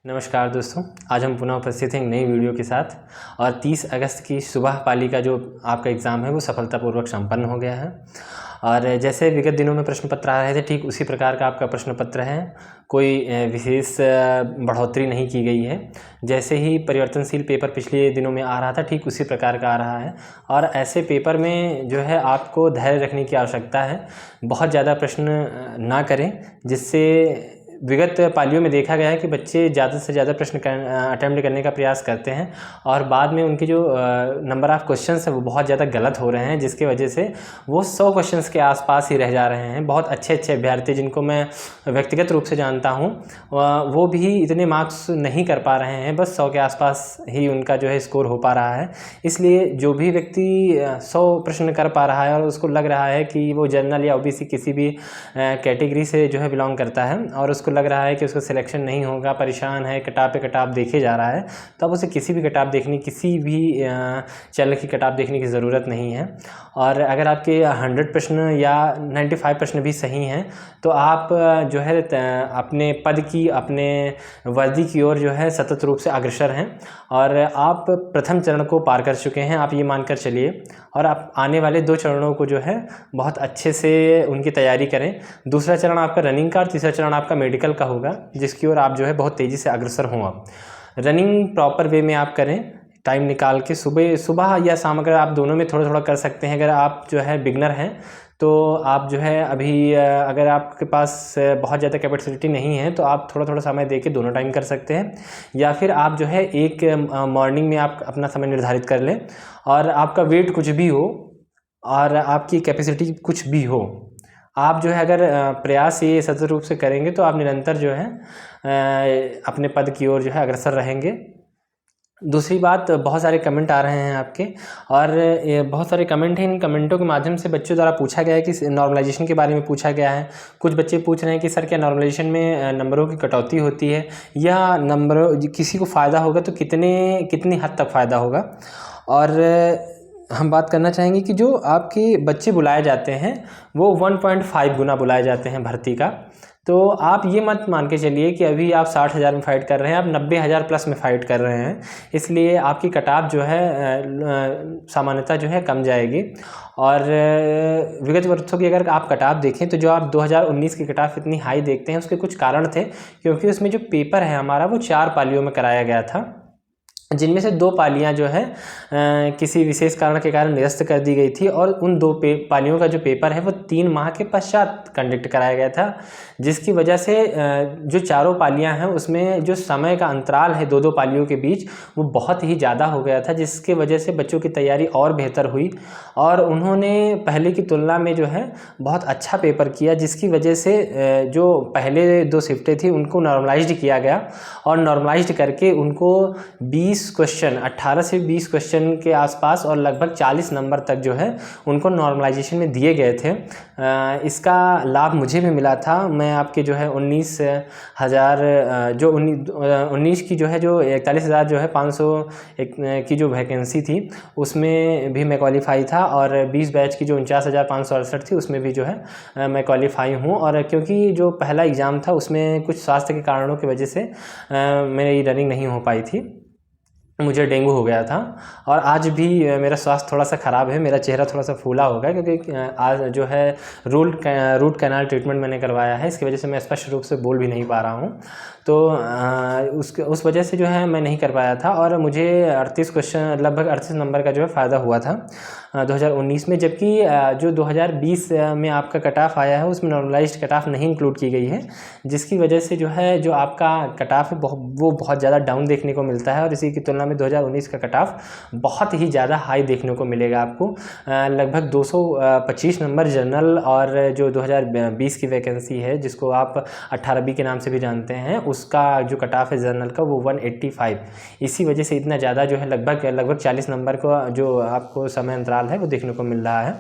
नमस्कार दोस्तों, आज हम पुनः उपस्थित हैं एक नई वीडियो के साथ। और 30 अगस्त की सुबह पाली का जो आपका एग्ज़ाम है वो सफलतापूर्वक संपन्न हो गया है। और जैसे विगत दिनों में प्रश्न पत्र आ रहे थे, ठीक उसी प्रकार का आपका प्रश्न पत्र है। कोई विशेष बढ़ोतरी नहीं की गई है। जैसे ही परिवर्तनशील पेपर पिछले दिनों में आ रहा था, ठीक उसी प्रकार का आ रहा है। और ऐसे पेपर में जो है आपको धैर्य रखने की आवश्यकता है। बहुत ज़्यादा प्रश्न ना करें, जिससे विगत पालियों में देखा गया है कि बच्चे ज़्यादा से ज़्यादा प्रश्न अटैम्प्ट करने का प्रयास करते हैं और बाद में उनके जो नंबर ऑफ़ क्वेश्चंस है वो बहुत ज़्यादा गलत हो रहे हैं, जिसकी वजह से वो 100 क्वेश्चंस के आसपास ही रह जा रहे हैं। बहुत अच्छे अभ्यर्थी जिनको मैं व्यक्तिगत रूप से जानता हूँ, वो भी इतने मार्क्स नहीं कर पा रहे हैं, बस 100 के आसपास ही उनका जो है स्कोर हो पा रहा है। इसलिए जो भी व्यक्ति 100 प्रश्न कर पा रहा है और उसको लग रहा है कि वो जनरल या ओबीसी किसी भी कैटेगरी से जो है बिलोंग करता है और उसको लग रहा है कि उसका सिलेक्शन नहीं होगा, परेशान है, किताब पे किताब देखे जा रहा है, तो अब उसे किसी भी चैनल की किताब देखने की ज़रूरत नहीं है। और अगर आपके 100 प्रश्न या 95 प्रश्न भी सही हैं, तो आप जो है अपने पद की, अपने वर्दी की ओर जो है सतत रूप से अग्रसर हैं और आप प्रथम चरण को पार कर चुके हैं, आप ये मानकर चलिए। और आप आने वाले 2 चरणों को जो है बहुत अच्छे से उनकी तैयारी करें। दूसरा चरण आपका रनिंग का और तीसरा चरण आपका मेडिकल का होगा, जिसकी ओर आप जो है बहुत तेज़ी से अग्रसर हों। आप रनिंग प्रॉपर वे में आप करें, टाइम निकाल के सुबह या शाम, अगर आप दोनों में थोड़ा थोड़ा कर सकते हैं। अगर आप जो है बिगनर हैं तो आप जो है अभी अगर आपके पास बहुत ज़्यादा कैपेसिटी नहीं है तो आप थोड़ा थोड़ा समय दे के दोनों टाइम कर सकते हैं, या फिर आप जो है एक मॉर्निंग में आप अपना समय निर्धारित कर लें और आपका वेट कुछ भी हो और आपकी कैपेसिटी कुछ भी हो, आप जो है अगर प्रयास ये सतत रूप से करेंगे तो आप निरंतर जो है अपने पद की ओर जो है अग्रसर रहेंगे। दूसरी बात, बहुत सारे कमेंट आ रहे हैं आपके और ये बहुत सारे कमेंट हैं। इन कमेंटों के माध्यम से बच्चों द्वारा पूछा गया है कि नॉर्मलाइजेशन के बारे में पूछा गया है। कुछ बच्चे पूछ रहे हैं कि सर क्या नॉर्मलाइजेशन में नंबरों की कटौती होती है, या नंबर किसी को फ़ायदा होगा तो कितनी हद तक फ़ायदा होगा। और हम बात करना चाहेंगे कि जो आपके बच्चे बुलाए जाते हैं वो 1.5 गुना बुलाए जाते हैं भर्ती का। तो आप ये मत मान के चलिए कि अभी आप 60,000 में फ़ाइट कर रहे हैं, आप 90,000 प्लस में फ़ाइट कर रहे हैं, इसलिए आपकी कटाव जो है सामान्यतः जो है कम जाएगी। और विगत वर्षों की अगर आप कटाव देखें तो जो आप 2019 की कटाव इतनी हाई देखते हैं, उसके कुछ कारण थे, क्योंकि उसमें जो पेपर है हमारा वो 4 पालियों में कराया गया था, जिनमें से 2 पालियाँ जो है किसी विशेष कारण के कारण निरस्त कर दी गई थी और उन 2 पालियों का जो पेपर है वो 3 माह के पश्चात कंडक्ट कराया गया था, जिसकी वजह से जो चारों पालियाँ हैं उसमें जो समय का अंतराल है 2-2 पालियों के बीच वो बहुत ही ज़्यादा हो गया था, जिसके वजह से बच्चों की तैयारी और बेहतर हुई और उन्होंने पहले की तुलना में जो है बहुत अच्छा पेपर किया, जिसकी वजह से जो पहले 2 शिफ्टें थी उनको नॉर्मलाइज्ड किया गया और नॉर्मलाइज्ड करके उनको 18 से 20 क्वेश्चन के आसपास और लगभग 40 नंबर तक जो है उनको नॉर्मलाइजेशन में दिए गए थे। इसका लाभ मुझे भी मिला था। मैं आपके जो है 19 की जो है जो 41,000 जो है 500 की जो वैकेंसी थी उसमें भी मैं क्वालिफाई था और 20 बैच की जो 49,568 थी उसमें भी जो है मैं क्वालिफाई हूँ। और क्योंकि जो पहला एग्ज़ाम था उसमें कुछ स्वास्थ्य के कारणों की वजह से मेरी रनिंग नहीं हो पाई थी, मुझे डेंगू हो गया था और आज भी मेरा स्वास्थ्य थोड़ा सा ख़राब है, मेरा चेहरा थोड़ा सा फूला हो गया, क्योंकि आज जो है रूट कैनाल ट्रीटमेंट मैंने करवाया है, इसकी वजह से मैं स्पष्ट रूप से बोल भी नहीं पा रहा हूँ। तो उस वजह से जो है मैं नहीं कर पाया था और मुझे 38 क्वेश्चन लगभग 38 नंबर का जो है फ़ायदा हुआ था 2019 में, जबकि जो 2020 में आपका कट ऑफ आया है उसमें नॉर्मलाइज्ड कट ऑफ नहीं इंक्लूड की गई है, जिसकी वजह से जो है जो आपका कट ऑफ है वो बहुत ज़्यादा डाउन देखने को मिलता है और इसी की तुलना में 2019 का कट ऑफ बहुत ही ज़्यादा हाई देखने को मिलेगा आपको। लगभग 225 नंबर जनरल और जो 2020 की वैकेंसी है जिसको आप 18B के नाम से भी जानते हैं, उसका जो कट ऑफ है जनरल का वो 185। इसी वजह से इतना ज़्यादा जो है लगभग 40 नंबर का जो आपको समय अंतराल है वो देखने को मिल रहा है।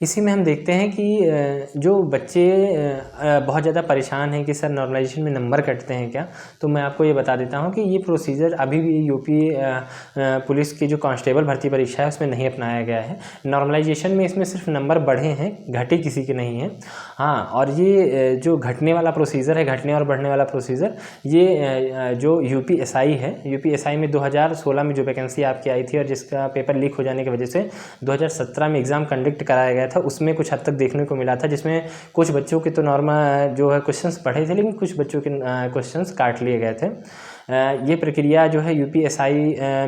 इसी में हम देखते हैं कि जो बच्चे बहुत ज़्यादा परेशान हैं कि सर नॉर्मलाइजेशन में नंबर कटते हैं क्या, तो मैं आपको ये बता देता हूँ कि ये प्रोसीजर अभी भी यूपी पुलिस की जो कांस्टेबल भर्ती परीक्षा है उसमें नहीं अपनाया गया है। नॉर्मलाइजेशन में इसमें सिर्फ नंबर बढ़े हैं, घटे किसी के नहीं हैं। हाँ, और ये जो घटने वाला प्रोसीजर है, घटने और बढ़ने वाला प्रोसीजर, ये जो यूपीएसआई है, यूपीएसआई में 2016 में जो वैकेंसी आपकी आई थी और जिसका पेपर लीक हो जाने की वजह से 2017 में एग्ज़ाम कंडक्ट कराया गया था, उसमें कुछ हद तक देखने को मिला था, जिसमें कुछ बच्चों के तो नॉर्मल जो है क्वेश्चंस पढ़े थे, लेकिन कुछ बच्चों के क्वेश्चंस काट लिए गए थे। ये प्रक्रिया जो है यूपीएसआई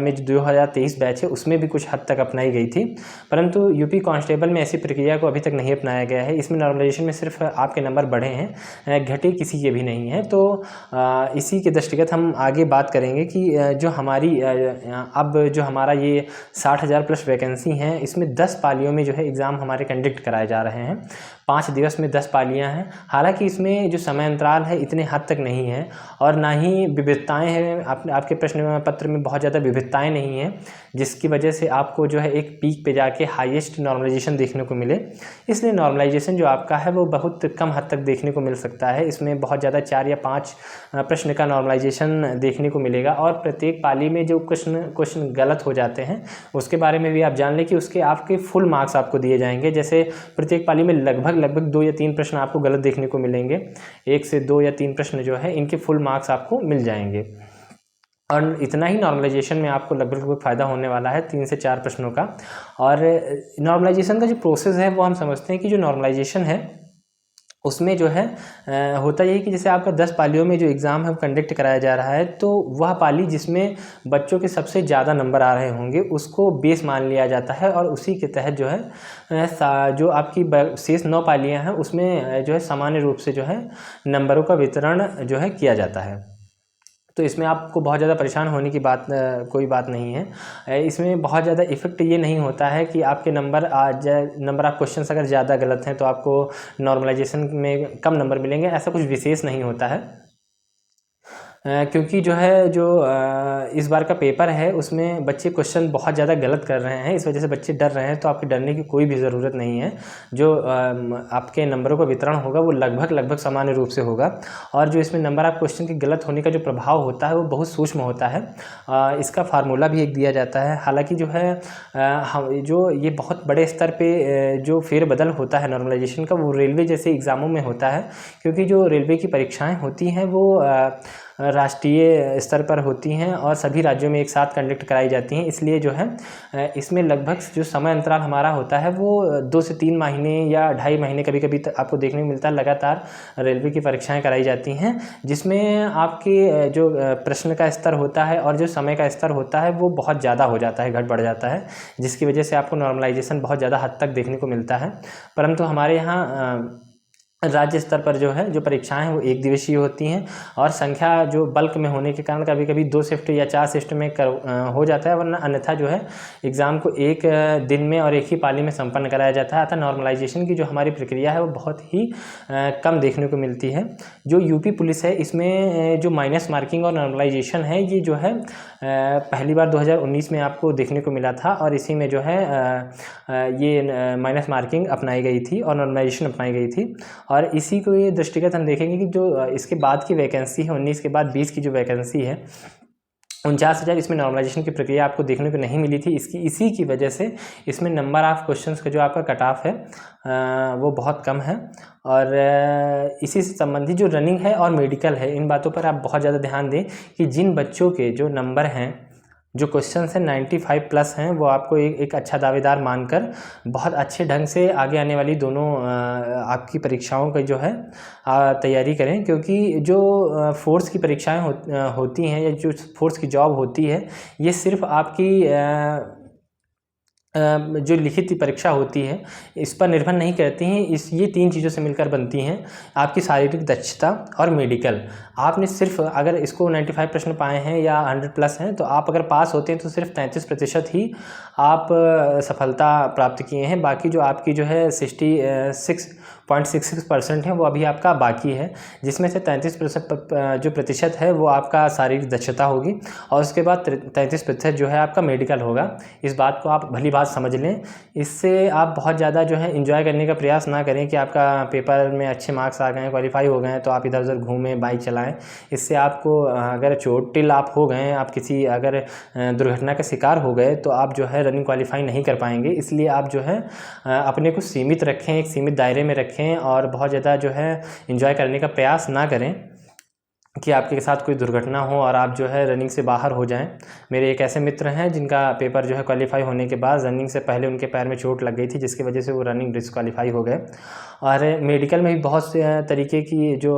में जो 2023 बैच है उसमें भी कुछ हद तक अपनाई गई थी, परंतु यूपी कांस्टेबल में ऐसी प्रक्रिया को अभी तक नहीं अपनाया गया है। इसमें नॉर्मलाइजेशन में सिर्फ आपके नंबर बढ़े हैं, घटे किसी के भी नहीं हैं। तो इसी के दृष्टिगत हम आगे बात करेंगे कि जो हमारी अब जो हमारा ये 60,000 प्लस वैकेंसी हैं, इसमें 10 पालियों में जो है एग्ज़ाम हमारे कंडक्ट कराए जा रहे हैं। 5 दिवस में 10 पालियाँ हैं। हालांकि इसमें जो समय अंतराल है इतने हद तक नहीं है और ना ही विविधताएँ हैं। आपके प्रश्न पत्र में बहुत ज़्यादा विविधताएँ नहीं हैं, जिसकी वजह से आपको जो है एक पीक पे जाके हाईएस्ट नॉर्मलाइजेशन देखने को मिले। इसलिए नॉर्मलाइजेशन जो आपका है वो बहुत कम हद तक देखने को मिल सकता है। इसमें बहुत ज़्यादा 4 या 5 प्रश्न का नॉर्मलाइजेशन देखने को मिलेगा और प्रत्येक पाली में जो क्वेश्चन गलत हो जाते हैं उसके बारे में भी आप जान लें कि उसके आपके फुल मार्क्स आपको दिए जाएंगे। जैसे प्रत्येक पाली में लगभग 2 या 3 प्रश्न आपको गलत देखने को मिलेंगे। 1 से 2 या 3 प्रश्न जो है इनके फुल मार्क्स आपको मिल जाएंगे और इतना ही नॉर्मलाइजेशन में आपको लगभग फ़ायदा होने वाला है 3 से 4 प्रश्नों का। और नॉर्मलाइजेशन का जो प्रोसेस है वो हम समझते हैं कि जो नॉर्मलाइजेशन है उसमें जो है होता यही कि जैसे आपका 10 पालियों में जो एग्ज़ाम है कंडक्ट कराया जा रहा है, तो वह पाली जिसमें बच्चों के सबसे ज़्यादा नंबर आ रहे होंगे उसको बेस मान लिया जाता है और उसी के तहत जो है जो आपकी शेष 9 पालियाँ हैं उसमें जो है सामान्य रूप से जो है नंबरों का वितरण जो है किया जाता है। तो इसमें आपको बहुत ज़्यादा परेशान होने की कोई बात नहीं है। इसमें बहुत ज़्यादा इफ़ेक्ट ये नहीं होता है कि आपके नंबर आप क्वेश्चंस अगर ज़्यादा गलत हैं तो आपको नॉर्मलाइजेशन में कम नंबर मिलेंगे, ऐसा कुछ विशेष नहीं होता है। क्योंकि जो है इस बार का पेपर है उसमें बच्चे क्वेश्चन बहुत ज़्यादा गलत कर रहे हैं, इस वजह से बच्चे डर रहे हैं। तो आपके डरने की कोई भी ज़रूरत नहीं है। जो आपके नंबरों का वितरण होगा वो लगभग सामान्य रूप से होगा और जो इसमें नंबर आप क्वेश्चन के गलत होने का जो प्रभाव होता है वो बहुत सूक्ष्म होता है। इसका फार्मूला भी एक दिया जाता है। हालाँकि जो है जो ये बहुत बड़े स्तर पर जो फेरबदल होता है नॉर्मलाइजेशन का, वो रेलवे जैसे एग्ज़ामों में होता है, क्योंकि जो रेलवे की परीक्षाएँ होती हैं वो राष्ट्रीय स्तर पर होती हैं और सभी राज्यों में एक साथ कंडक्ट कराई जाती हैं। इसलिए जो है इसमें लगभग जो समय अंतराल हमारा होता है वो 2 से 3 महीने या 2.5 महीने कभी कभी आपको देखने को मिलता है लगातार रेलवे की परीक्षाएं कराई जाती हैं, जिसमें आपके जो प्रश्न का स्तर होता है और जो समय का स्तर होता है वो बहुत ज़्यादा हो जाता है, घट बढ़ जाता है, जिसकी वजह से आपको नॉर्मलाइजेशन बहुत ज़्यादा हद तक देखने को मिलता है। परंतु हमारे यहाँ राज्य स्तर पर जो है जो परीक्षाएं हैं वो 1 दिवसीय होती हैं और संख्या जो बल्क में होने के कारण कभी कभी 2 शिफ्ट या 4 शिफ्ट में हो जाता है, वरना अन्यथा जो है एग्ज़ाम को एक दिन में और एक ही पाली में संपन्न कराया जाता है। अतः नॉर्मलाइजेशन की जो हमारी प्रक्रिया है वो बहुत ही कम देखने को मिलती है। जो यूपी पुलिस है इसमें जो माइनस मार्किंग और नॉर्मलाइजेशन है ये जो है पहली बार 2019 में आपको देखने को मिला था और इसी में जो है ये माइनस मार्किंग अपनाई गई थी और नॉर्मलाइजेशन अपनाई गई थी। और इसी को ये दृष्टिगत हम देखेंगे कि जो इसके बाद की वैकेंसी है 19 के बाद 20 की जो वैकेंसी है 49,000, इसमें नॉर्मलाइजेशन की प्रक्रिया आपको देखने को नहीं मिली थी। इसी की वजह से इसमें नंबर ऑफ़ क्वेश्चंस का जो आपका कट ऑफ है वो बहुत कम है। और इसी से संबंधित जो रनिंग है और मेडिकल है, इन बातों पर आप बहुत ज़्यादा ध्यान दें कि जिन बच्चों के जो नंबर हैं, जो क्वेश्चंस हैं 95 प्लस हैं, वो आपको एक अच्छा दावेदार मानकर बहुत अच्छे ढंग से आगे आने वाली दोनों आपकी परीक्षाओं का जो है तैयारी करें। क्योंकि जो फोर्स की परीक्षाएं होती हैं या जो फोर्स की जॉब होती है, ये सिर्फ आपकी जो लिखित परीक्षा होती है इस पर निर्भर नहीं करती हैं। ये 3 चीज़ों से मिलकर बनती हैं, आपकी शारीरिक दक्षता और मेडिकल। आपने सिर्फ अगर इसको 95 प्रश्न पाए हैं या 100 प्लस हैं तो आप अगर पास होते हैं तो सिर्फ 33% ही आप सफलता प्राप्त किए हैं। बाकी जो आपकी जो है 66 0.66% है वो अभी आपका बाकी है, जिसमें से 33% जो प्रतिशत है वो आपका शारीरिक दक्षता होगी और उसके बाद 33% जो है आपका मेडिकल होगा। इस बात को आप भली बात समझ लें। इससे आप बहुत ज़्यादा जो है एंजॉय करने का प्रयास ना करें कि आपका पेपर में अच्छे मार्क्स आ गए, क्वालिफाई हो गए हैं तो आप इधर उधर घूमें, बाइक चलाएं। इससे आपको अगर चोटिल आप हो गए, आप किसी अगर दुर्घटना का शिकार हो गए तो आप जो है रनिंग क्वालिफाई नहीं कर पाएंगे। इसलिए आप जो है अपने को सीमित रखें, एक सीमित दायरे में रखें और बहुत ज़्यादा जो है एंजॉय करने का प्रयास ना करें कि आपके साथ कोई दुर्घटना हो और आप जो है रनिंग से बाहर हो जाएं। मेरे एक ऐसे मित्र हैं जिनका पेपर जो है क्वालिफाई होने के बाद रनिंग से पहले उनके पैर में चोट लग गई थी, जिसकी वजह से वो रनिंग डिस्क्वालीफाई हो गए। और मेडिकल में भी बहुत से तरीके की जो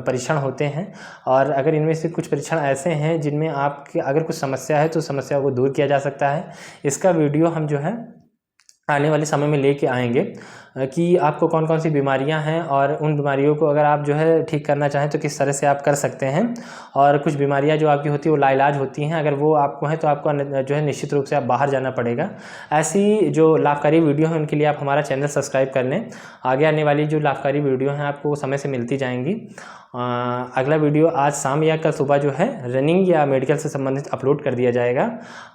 परीक्षण होते हैं और अगर इनमें से कुछ परीक्षण ऐसे हैं जिनमें आपके अगर कुछ समस्या है तो समस्या को दूर किया जा सकता है। इसका वीडियो हम जो है आने वाले समय में लेके आएंगे कि आपको कौन कौन सी बीमारियां हैं और उन बीमारियों को अगर आप जो है ठीक करना चाहें तो किस तरह से आप कर सकते हैं। और कुछ बीमारियां जो आपकी होती है वो लाइलाज होती हैं, अगर वो आपको हैं तो आपको जो है निश्चित रूप से आप बाहर जाना पड़ेगा। ऐसी जो लाभकारी वीडियो है उनके लिए आप हमारा चैनल सब्सक्राइब कर लें। आगे आने वाली जो लाभकारी वीडियो हैं आपको समय से मिलती जाएंगी। अगला वीडियो आज शाम या कल सुबह जो है रनिंग या मेडिकल से संबंधित अपलोड कर दिया जाएगा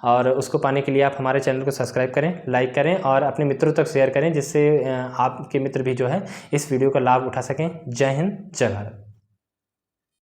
और उसको पाने के लिए आप हमारे चैनल को सब्सक्राइब करें, लाइक करें और अपने मित्रों तक शेयर करें, जिससे आपके मित्र भी जो है इस वीडियो का लाभ उठा सकें। जय हिंद, जय भारत।